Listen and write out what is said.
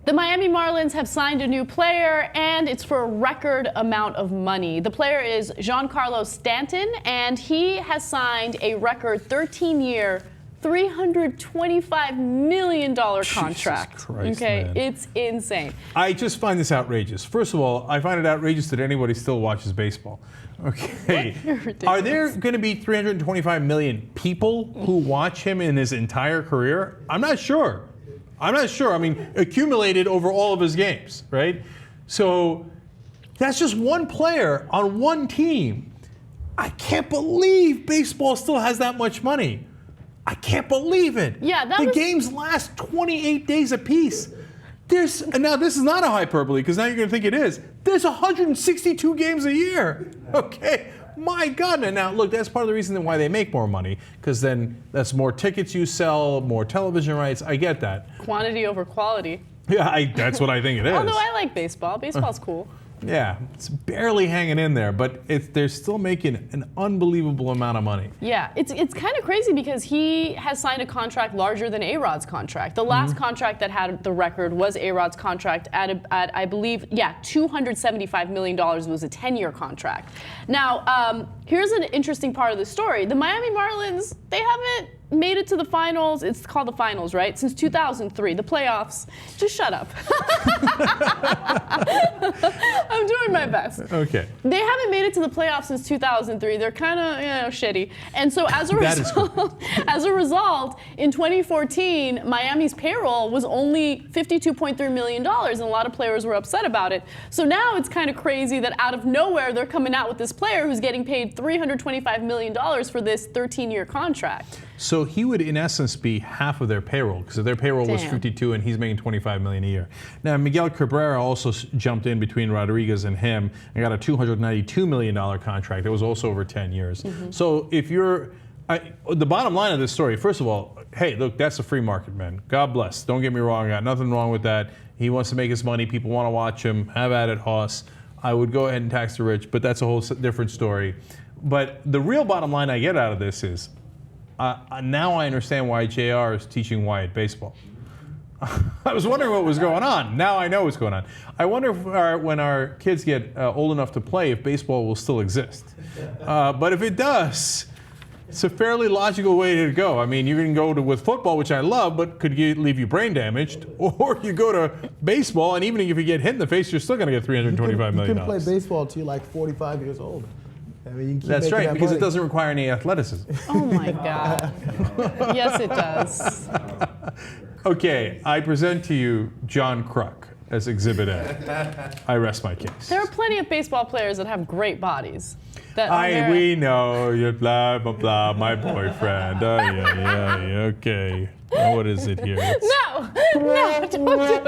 The Miami Marlins have signed a new player, and it's for a record amount of money. The player is Giancarlo Stanton, and he has signed a record 13-year, $325 million contract. Jesus Christ, okay, man. It's insane. I just find this outrageous. First of all, I find it outrageous that anybody still watches baseball. Okay. Are there going to be 325 million people who watch him in his entire career? I'm not sure. I mean, accumulated over all of his games, right? So that's just one player on one team. I can't believe baseball still has that much money. I can't believe it. Yeah, the games last 28 days apiece. Now this is not a hyperbole, because now you're going to think it is. There's 162 games a year. Okay. My God. Now, look, that's part of the reason why they make more money, because then that's more tickets you sell, more television rights. I get that. Quantity over quality. Yeah, that's what I think it is. Although I like baseball. Baseball's cool. Yeah, it's barely hanging in there, but they're still making an unbelievable amount of money. Yeah, it's kind of crazy because he has signed a contract larger than A-Rod's contract. The last contract that had the record was A-Rod's contract at I believe, $275 million. It was a 10-year contract. Now, here's an interesting part of the story. The Miami Marlins, they haven't made it to the finals. It's called the finals, right? Since 2003, the playoffs. Just shut up. I'm doing my best. Okay. They haven't made it to the playoffs since 2003. They're kind of, shitty. And so as a result, in 2014, Miami's payroll was only $52.3 million, and a lot of players were upset about it. So now it's kind of crazy that out of nowhere, they're coming out with this player who's getting paid $325 million for this 13-year contract. So he would, in essence, be half of their payroll, because their payroll was 52 and he's making $25 million a year. Now, Miguel Cabrera also jumped in between Rodriguez and him and got a $292 million contract. That was also over 10 years. So if you're, the bottom line of this story, first of all, hey, look, that's a free market, man. God bless. Don't get me wrong. Got nothing wrong with that. He wants to make his money. People want to watch him. Have at it, Hoss. I would go ahead and tax the rich, but that's a whole different story. But the real bottom line I get out of this is, now I understand why JR is teaching Wyatt baseball. I was wondering what was going on. Now I know what's going on. I wonder if when our kids get old enough to play, if baseball will still exist. But if it does, it's a fairly logical way to go. I mean, you can go with football, which I love, but could leave you brain damaged. Or you go to baseball, and even if you get hit in the face, you're still going to get $325 million. You can play baseball until you're like 45 years old. I mean, you can keep That's right, because money. it doesn't require any athleticism. Oh my God. Yes, it does. Okay, I present to you John Kruk as Exhibit A. I rest my case. There are plenty of baseball players that have great bodies. We know, you're blah, blah, blah, my boyfriend. Oh, yeah, okay. Now, what is it here? No, don't do it.